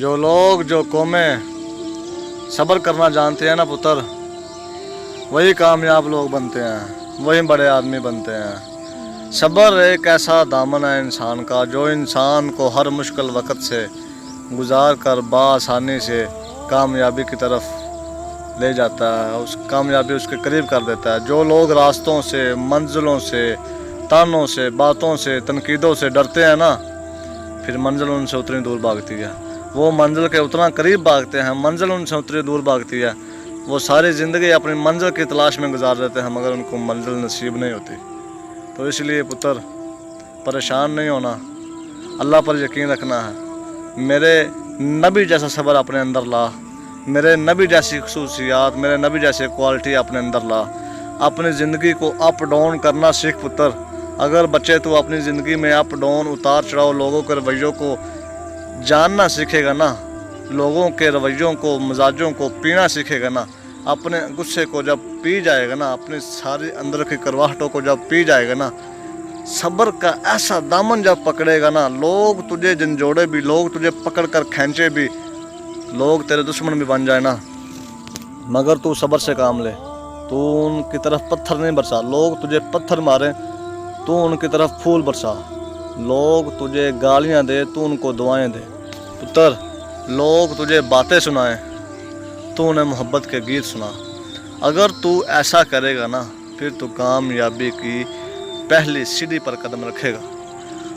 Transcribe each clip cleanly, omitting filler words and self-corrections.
जो लोग जो कौमें सब्र करना जानते हैं ना पुत्र, वही कामयाब लोग बनते हैं, वही बड़े आदमी बनते हैं। सब्र एक ऐसा दामन है इंसान का जो इंसान को हर मुश्किल वक्त से गुजार कर बआसानी से कामयाबी की तरफ ले जाता है, उस कामयाबी उसके करीब कर देता है। जो लोग रास्तों से, मंजिलों से, तानों से, बातों से, तनकीदों से डरते हैं ना, फिर मंजिल उनसे उतनी दूर भागती है। वो मंजिल के उतना करीब भागते हैं, मंजिल उनसे उतनी दूर भागती है। वो सारी ज़िंदगी अपनी मंजिल की तलाश में गुजार देते हैं, मगर उनको मंजिल नसीब नहीं होती। तो इसलिए पुत्र परेशान नहीं होना, अल्लाह पर यकीन रखना है। मेरे नबी जैसा सब्र अपने अंदर ला, मेरे नबी जैसी खसूसियात, मेरे नबी जैसे क्वालिटी अपने अंदर ला। अपनी ज़िंदगी को अप डाउन करना सीख पुत्र। अगर बच्चे तो अपनी ज़िंदगी में अप डाउन, उतार चढ़ाव, लोगों के रवैयों को जानना सीखेगा ना, लोगों के रवैयों को, मिजाजों को पीना सीखेगा ना, अपने गुस्से को जब पी जाएगा ना, अपनी सारी अंदर की करवाहटों को जब पी जाएगा ना, सब्र का ऐसा दामन जब पकड़ेगा ना, लोग तुझे झंझोड़े भी, लोग तुझे पकड़ कर खींचे भी, लोग तेरे दुश्मन भी बन जाए ना, मगर तू सब्र से काम ले। तू उनकी तरफ पत्थर नहीं बरसा। लोग तुझे पत्थर मारे, तू उनकी तरफ फूल बरसा। लोग तुझे गालियां दे, तू उनको दुआएं दे। पुत्र लोग तुझे बातें सुनाएं, तू उन्हें मोहब्बत के गीत सुना। अगर तू ऐसा करेगा ना, फिर तू कामयाबी की पहली सीढ़ी पर कदम रखेगा।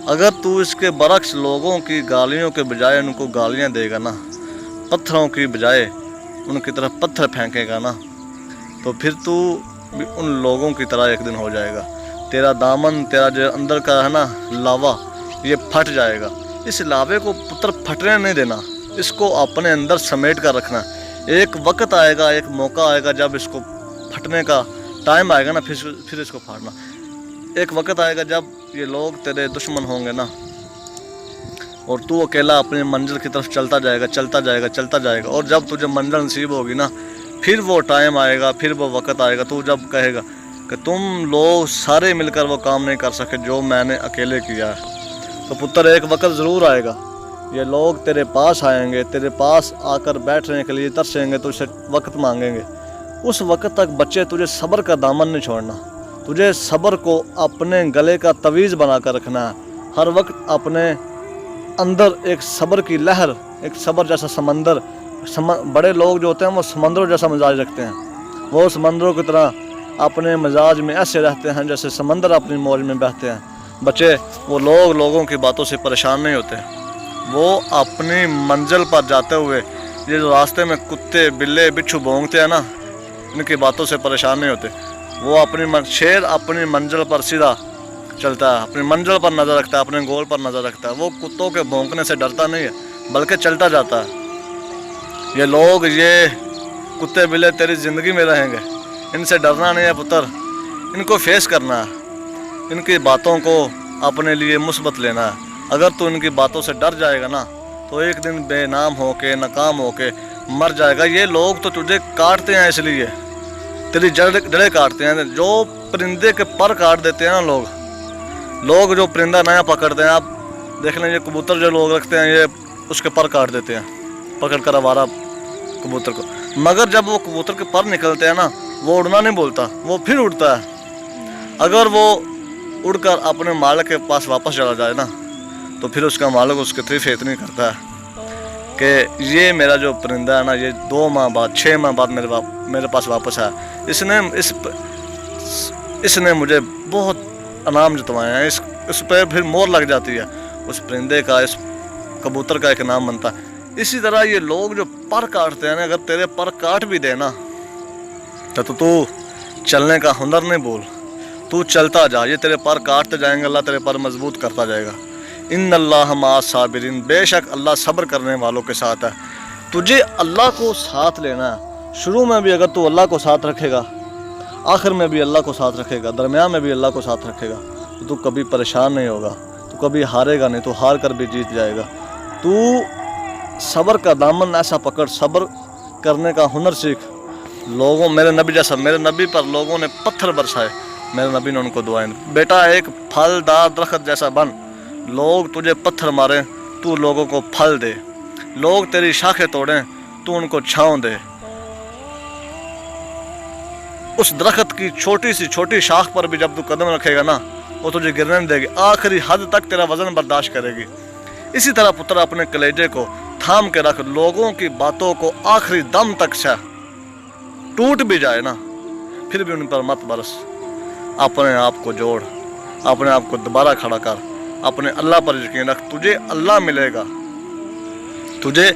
अगर तू इसके बरक्स लोगों की गालियों के बजाय उनको गालियां देगा ना, पत्थरों की बजाय उनकी तरफ पत्थर फेंकेगा ना, तो फिर तू भी उन लोगों की तरह एक दिन हो जाएगा। तेरा दामन, तेरा जो अंदर का है ना लावा, ये फट जाएगा। इस लावे को पुत्र फटने नहीं देना, इसको अपने अंदर समेट कर रखना। एक वक्त आएगा, एक मौका आएगा जब इसको फटने का टाइम आएगा ना, फिर इसको फाड़ना। एक वक्त आएगा जब ये लोग तेरे दुश्मन होंगे ना, और तू अकेला अपनी मंजिल की तरफ चलता जाएगा, चलता जाएगा, चलता जाएगा। और जब तुझे मंजिल नसीब होगी ना, फिर वो टाइम आएगा, फिर वो वक्त आएगा, तू जब कहेगा कि तुम लोग सारे मिलकर वो काम नहीं कर सके जो मैंने अकेले किया है। तो पुत्र एक वक्त ज़रूर आएगा, ये लोग तेरे पास आएंगे, तेरे पास आकर बैठने के लिए तरसेंगे, तुझसे वक्त मांगेंगे। उस वक्त तक बच्चे तुझे सब्र का दामन नहीं छोड़ना। तुझे सब्र को अपने गले का तवीज़ बना कर रखना है। हर वक्त अपने अंदर एक सब्र की लहर, एक सब्र जैसा समंदर। बड़े लोग जो होते हैं वो समंदरों जैसा मिजाज रखते हैं। वो समंदरों की तरह अपने मिजाज में ऐसे रहते हैं जैसे समंदर अपनी मौज में बहते हैं। बच्चे वो लोगों की बातों से परेशान नहीं होते। वो अपनी मंजिल पर जाते हुए, ये जो रास्ते में कुत्ते, बिल्ले, बिच्छू भौंकते हैं ना, इनकी बातों से परेशान नहीं होते। वो शेर अपनी मंजिल पर सीधा चलता है, अपनी मंजिल पर नज़र रखता है, अपने गोल पर नज़र रखता है। वो कुत्तों के भौंकने से डरता नहीं है, बल्कि चलता जाता है। ये लोग, ये कुत्ते बिल्ले तेरी ज़िंदगी में रहेंगे, इनसे डरना नहीं है पुत्र, इनको फेस करना है, इनकी बातों को अपने लिए मुस्बत लेना है। अगर तू इनकी बातों से डर जाएगा ना, तो एक दिन बेनाम होके, नाकाम होके मर जाएगा। ये लोग तो तुझे काटते हैं, इसलिए तेरी जड़ें काटते हैं। जो परिंदे के पर काट देते हैं ना लोग जो परिंदा नया पकड़ते हैं, आप देख लें, ये कबूतर जो लोग रखते हैं, ये उसके पर काट देते हैं, पकड़ कर आवारा कबूतर को। मगर जब वो कबूतर के पर निकलते हैं ना, वो उड़ना नहीं बोलता, वो फिर उड़ता है। अगर वो उड़कर अपने मालिक के पास वापस चला जाए ना, तो फिर उसका मालिक उसकी तारीफ इतनी करता है कि ये मेरा जो परिंदा है ना, ये 2 माह बाद, 6 माह बाद मेरे पास वापस आया। इसने मुझे बहुत इनाम जतवाए हैं। इस पर फिर मोहर लग जाती है, उस परिंदे का, इस कबूतर का एक नाम बनता है। इसी तरह ये लोग जो पर काटते हैं ना, अगर तेरे पर काट भी देना, तो तू चलने का हुनर नहीं भूल, तू चलता जा। ये तेरे पर काटते जाएंगे, अल्लाह तेरे पर मजबूत करता जाएगा। इन्नल्लाह मअस साबिरीन, बेशक अल्लाह सब्र करने वालों के साथ है। तुझे अल्लाह को साथ लेना है। शुरू में भी अगर तू अल्लाह को साथ रखेगा, आखिर में भी अल्लाह को साथ रखेगा, दरमियान में भी अल्लाह को साथ रखेगा, तो तू कभी परेशान नहीं होगा, तू कभी हारेगा नहीं, तू हार कर भी जीत जाएगा। तू सब्र का दामन ऐसा पकड़, सब्र करने का हुनर सीख। मेरे नबी जैसा, मेरे नबी पर लोगों ने पत्थर बरसाए, मेरे नबी ने उनको दुआएं दी, बेटा एक फलदार दरख्त जैसा बन। लोग तुझे पत्थर मारें, तू लोगों को फल दे। लोग तेरी शाखें तोड़ें, तू उनको छांव दे। उस दरख्त की छोटी शाख पर भी जब तू कदम रखेगा ना, वो तुझे गिरने नहीं देगी, आखिरी हद तक तेरा वजन बर्दाश्त करेगी। इसी तरह पुत्र अपने कलेजे को थाम के रख, लोगों की बातों को आखिरी दम तक सह, टूट भी जाए ना फिर भी उन पर मत बरस। अपने आप को जोड़, अपने आप को दोबारा खड़ा कर, अपने अल्लाह पर यकीन रख, तुझे अल्लाह मिलेगा। तुझे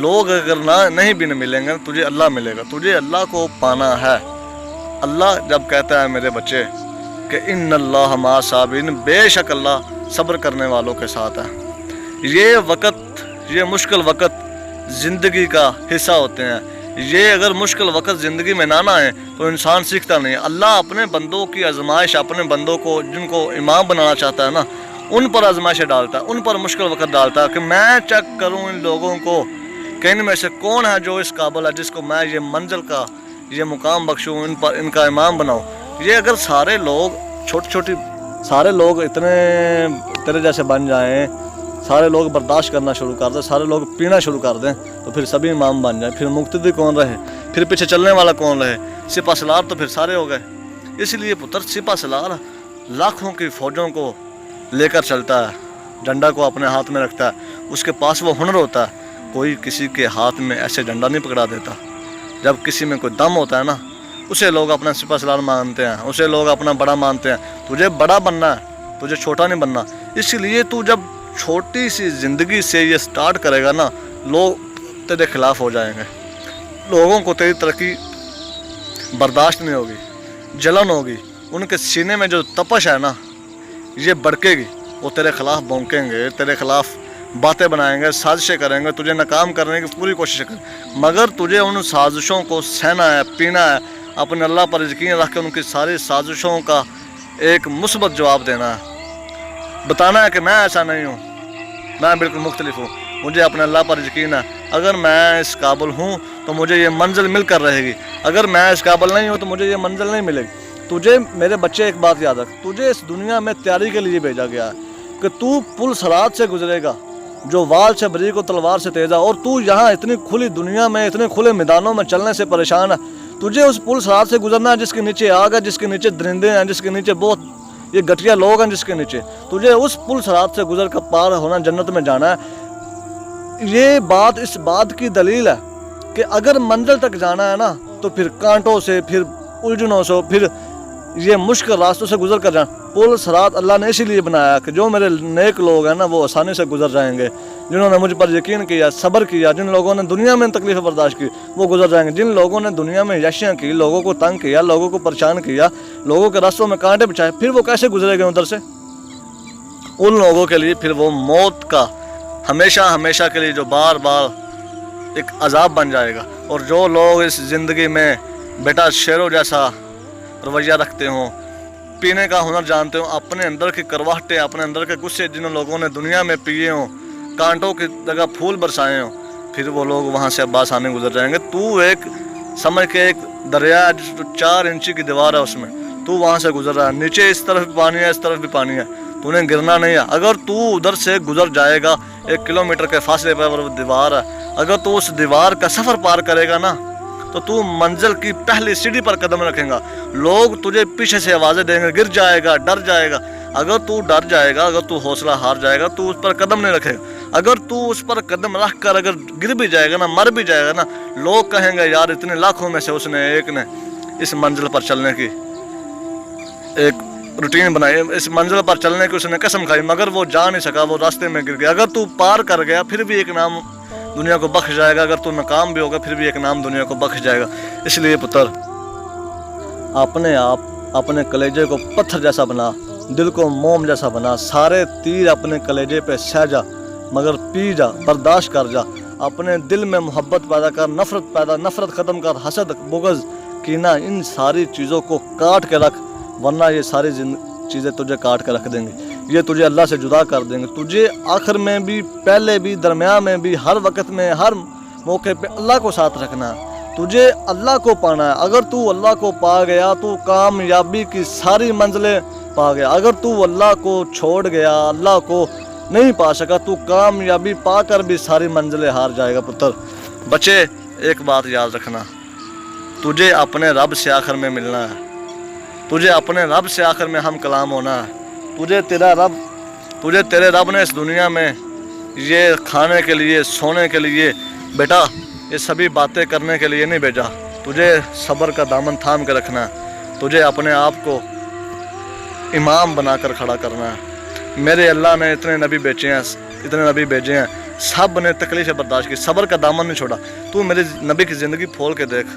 लोग अगर ना नहीं भी मिलेंगे, तुझे अल्लाह मिलेगा। तुझे अल्लाह को पाना है। अल्लाह जब कहता है मेरे बच्चे कि इन्नल्लाह मा साबिरीन, बेशक अल्लाह सब्र करने वालों के साथ है। ये वक़्त, ये मुश्किल वक़्त ज़िंदगी का हिस्सा होते हैं। ये अगर मुश्किल वक़्त ज़िंदगी में ना आए तो इंसान सीखता नहीं है। अल्लाह अपने बंदों की आजमाइश, अपने बंदों को जिनको इमाम बनाना चाहता है ना, उन पर आजमाइशें डालता है, उन पर मुश्किल वक़्त डालता है कि मैं चेक करूँ इन लोगों को कि इनमें से कौन है जो इस काबिल है जिसको मैं ये मंजिल का ये मुकाम बख्शूँ, इन पर इनका इमाम बनाऊँ। ये अगर सारे लोग सारे लोग इतने तेरे जैसे बन जाएं, सारे लोग बर्दाश्त करना शुरू कर दें, सारे लोग पीना शुरू कर दें, तो फिर सभी इमाम बन जाए। फिर मुक्तदी कौन रहे, फिर पीछे चलने वाला कौन रहे? सिपा सलार तो फिर सारे हो गए। इसलिए पुत्र सिपा सलार लाखों की फौजों को लेकर चलता है, झंडा को अपने हाथ में रखता है, उसके पास वो हुनर होता है। कोई किसी के हाथ में ऐसे झंडा नहीं पकड़ा देता। जब किसी में कोई दम होता है ना, उसे लोग अपना सिपा सलार मानते हैं, उसे लोग अपना बड़ा मानते हैं। तुझे बड़ा बनना है, तुझे छोटा नहीं बनना। इसीलिए तू जब छोटी सी ज़िंदगी से ये स्टार्ट करेगा ना, लोग तेरे खिलाफ हो जाएंगे। लोगों को तेरी तरक्की बर्दाश्त नहीं होगी, जलन होगी। उनके सीने में जो तपश है ना, ये भड़केगी। वो तेरे खिलाफ भौंकेंगे, तेरे खिलाफ बातें बनाएंगे, साजिशें करेंगे, तुझे नाकाम करने की पूरी कोशिश कर। मगर तुझे उन साजिशों को सहना है, पीना है, अपने अल्लाह पर यकीन रख के उनकी सारी साजिशों का एक मुस्बत जवाब देना है। बताना है कि मैं ऐसा नहीं हूँ, मैं बिल्कुल मुख्तलिफ हूँ, मुझे अपने अल्लाह पर यकीन है। अगर मैं इस काबिल हूँ तो मुझे ये मंजिल मिल कर रहेगी, अगर मैं इस काबिल नहीं हूँ तो मुझे ये मंजिल नहीं मिलेगी। तुझे मेरे बच्चे एक बात याद रख, तुझे इस दुनिया में तैयारी के लिए भेजा गया है कि तू पुल सरात से गुजरेगा जो वाल से बरीक और तलवार से तेज़ है। और तू यहाँ इतनी खुली दुनिया में, इतने खुले मैदानों में चलने से परेशान है। तुझे उस पुल सरात से गुजरना है जिसके नीचे आग है, जिसके नीचे दरिंदे हैं, जिसके नीचे बहुत ये घटिया लोग हैं, जिसके नीचे तुझे उस पुल सरात से गुजर कर पार होना, जन्नत में जाना है। ये बात इस बात की दलील है कि अगर मंजिल तक जाना है ना, तो फिर कांटों से, फिर उलझनों से, फिर ये मुश्किल रास्तों से गुजर कर जाना। पुल सरात अल्लाह ने इसीलिए बनाया कि जो मेरे नेक लोग हैं ना, वो आसानी से गुजर जाएंगे। जिन्होंने मुझ पर यकीन किया, सब्र किया, जिन लोगों ने दुनिया में तकलीफ बर्दाश्त की, वो गुजर जाएंगे। जिन लोगों ने दुनिया में यशियाँ की, लोगों को तंग किया, लोगों को परेशान किया, लोगों के रास्तों में कांटे बिछाए, फिर वो कैसे गुजरेंगे उधर से? उन लोगों के लिए फिर वो मौत का हमेशा हमेशा के लिए जो बार बार एक अजाब बन जाएगा। और जो लोग इस ज़िंदगी में बेटा शेरों जैसा रवैया रखते हों, पीने का हुनर जानते हो, अपने अंदर की करवाहटें, अपने अंदर के गुस्से जिन लोगों ने दुनिया में पिए हों, कांटों की जगह फूल बरसाए हों, फिर वो लोग वहाँ से बासानी गुजर जाएंगे। तू एक समझ के एक दरिया जो 4 इंची की दीवार है, उसमें तू वहाँ से गुजर रहा है। नीचे इस तरफ भी पानी है, इस तरफ भी पानी है, तूने गिरना नहीं है। अगर तू उधर से गुजर जाएगा, 1 किलोमीटर के फासले पर वो दीवार है, अगर तू उस दीवार का सफ़र पार करेगा ना, तो तू मंजिल की पहली सीढ़ी पर कदम रखेगा। लोग तुझे पीछे से आवाज़ें देंगे, गिर जाएगा, डर जाएगा। अगर तू डर जाएगा, अगर तू हौसला हार जाएगा, तू उस पर कदम नहीं रखेगा। अगर तू उस पर कदम रख कर अगर गिर भी जाएगा ना, मर भी जाएगा ना, लोग कहेंगे यार इतने लाखों में से उसने एक ने इस मंजिल पर चलने की एक रूटीन बनाई, इस मंजिल पर चलने की उसने कसम खाई, मगर वो जा नहीं सका, वो रास्ते में गिर गया। अगर तू पार कर गया, फिर भी एक नाम दुनिया को बख्श जाएगा। अगर तू नाकाम भी होगा, फिर भी एक नाम दुनिया को बख्श जाएगा। इसलिए पुत्र, अपने आप अपने कलेजे को पत्थर जैसा बना, दिल को मोम जैसा बना। सारे तीर अपने कलेजे पे सह जा, मगर पी जा, बर्दाश्त कर जा। अपने दिल में मोहब्बत पैदा कर, नफरत ख़त्म कर, हसद, बुग़्ज़, कीना, इन सारी चीज़ों को काट के रख, वरना ये सारी चीज़ें तुझे काट के रख देंगी। ये तुझे अल्लाह से जुदा कर देंगे। तुझे आखिर में भी, पहले भी, दरमियान में भी, हर वक्त में, हर मौके पे अल्लाह को साथ रखना है। तुझे अल्लाह को पाना है। अगर तू अल्लाह को पा गया, तू कामयाबी की सारी मंजिलें पा गया। अगर तू अल्लाह को छोड़ गया, अल्लाह को نہیں پا سکا تو کامیابی پا کر بھی ساری منزلیں ہار جائے گا پتر۔ بچے ایک بات یاد رکھنا، تجھے اپنے رب سے آخر میں ملنا ہے، تجھے اپنے رب سے آخر میں ہم کلام ہونا ہے۔ تجھے تیرے رب نے اس دنیا میں یہ کھانے کے لیے، سونے کے لیے، بیٹا یہ سبھی باتیں کرنے کے لیے نہیں بھیجا۔ تجھے صبر کا دامن تھام کے رکھنا ہے، تجھے اپنے آپ کو امام بنا کر کھڑا کرنا ہے۔ میرے اللہ نے اتنے نبی بھیجے ہیں، سب نے تکلیفیں برداشت کی، صبر کا دامن نہیں چھوڑا۔ تو میرے نبی کی زندگی پھول کے دیکھ،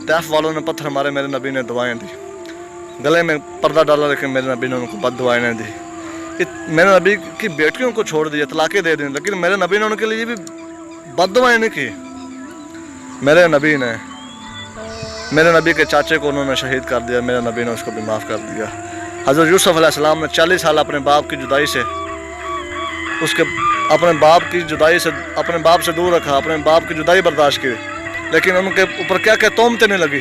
طائف والوں نے پتھر مارے، میرے نبی نے دعائیں دی، گلے میں پردہ ڈالا لیکن میرے نبی نے ان کو بد دعائیں نہیں دی۔ میرے نبی کی بیٹیوں کو چھوڑ دیا، طلاقیں دے دیں، لیکن میرے نبی نے ان کے لیے بھی بد دعائیں نہیں کی۔ میرے نبی کے چاچے کو انہوں نے شہید کر دیا، میرے نبی نے اس کو بھی معاف کر دیا۔ حضرت یوسف علیہ السلام نے 40 سال اپنے باپ کی جدائی سے اپنے باپ سے دور رکھا، اپنے باپ کی جدائی برداشت کی، لیکن ان کے اوپر کیا تہمتیں نہیں لگی،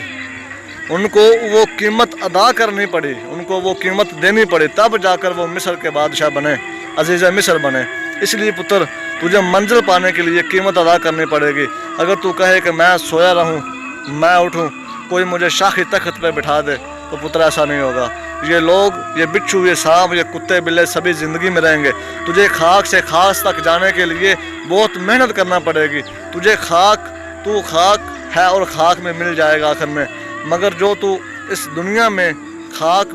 ان کو وہ قیمت ادا کرنی پڑی، ان کو وہ قیمت دینی پڑی، تب جا کر وہ مصر کے بادشاہ بنے، عزیز مصر بنے۔ اس لیے پتر تجھے منزل پانے کے لیے قیمت ادا کرنی پڑے گی۔ اگر تو کہے کہ میں سویا رہوں، میں اٹھوں، کوئی مجھے شاخی تخت پہ بٹھا دے، تو پتر ایسا نہیں ہوگا۔ یہ لوگ، یہ بچھو، یہ سانپ، یہ کتے بلے سبھی زندگی میں رہیں گے۔ تجھے خاک سے خاص تک جانے کے لیے بہت محنت کرنا پڑے گی۔ تو خاک ہے اور خاک میں مل جائے گا آخر میں، مگر جو تو اس دنیا میں خاک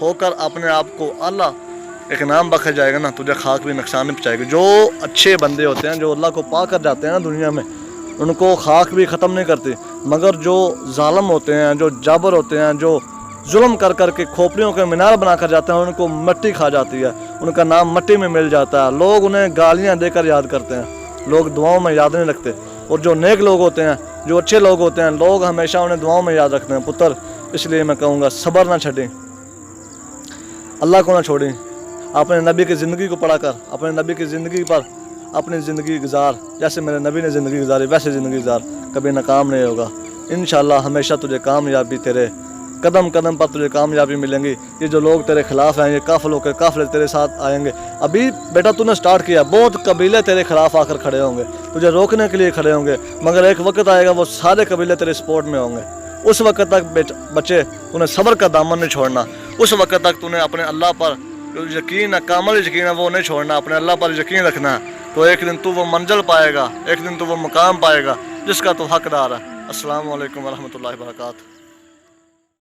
ہو کر اپنے آپ کو اللہ ایک نام بخش جائے گا نا، تجھے خاک بھی نقصان نہیں پہنچائے گی۔ جو اچھے بندے ہوتے ہیں، جو اللہ کو پا کر جاتے ہیں نا دنیا میں، ان کو خاک بھی ختم نہیں کرتی، مگر جو ظالم ہوتے ہیں، جو جابر ہوتے ہیں، جو ظلم کر کر کے کھوپڑیوں کے مینار بنا کر جاتے ہیں، ان کو مٹی کھا جاتی ہے، ان کا نام مٹی میں مل جاتا ہے۔ لوگ انہیں گالیاں دے کر یاد کرتے ہیں، لوگ دعاؤں میں یاد نہیں رکھتے۔ اور جو نیک لوگ ہوتے ہیں، جو اچھے لوگ ہوتے ہیں، لوگ ہمیشہ انہیں دعاؤں میں یاد رکھتے ہیں۔ پتر اس لیے میں کہوں گا صبر نہ چھڈیں، اللہ کو نہ چھوڑیں، اپنے نبی کی زندگی کو پڑھا کر اپنے نبی کی زندگی پر اپنی زندگی گزار، جیسے میرے نبی نے زندگی گزاری ویسے زندگی گزار، کبھی ناکام نہیں ہوگا انشاءاللہ۔ ہمیشہ تجھے کامیابی، تیرے قدم قدم پر تجھے کامیابی ملیں گی۔ یہ جو لوگ تیرے خلاف ہیں، یہ قافلے تیرے ساتھ آئیں گے۔ ابھی بیٹا تو نے سٹارٹ کیا، بہت قبیلے تیرے خلاف آ کر کھڑے ہوں گے، تجھے روکنے کے لیے کھڑے ہوں گے، مگر ایک وقت آئے گا وہ سارے قبیلے تیرے سپورٹ میں ہوں گے۔ اس وقت تک بچے تو نے صبر کا دامن نہیں چھوڑنا، اس وقت تک تو نے اپنے اللہ پر جو یقین ہے، کامل یقین ہے، وہ نہیں چھوڑنا، اپنے اللہ پر یقین رکھنا ہے۔ تو ایک دن تو وہ منزل پائے گا، ایک دن تو وہ مقام پائے گا جس کا تو حقدار ہے۔ السلام علیکم ورحمۃ اللہ وبرکاتہ۔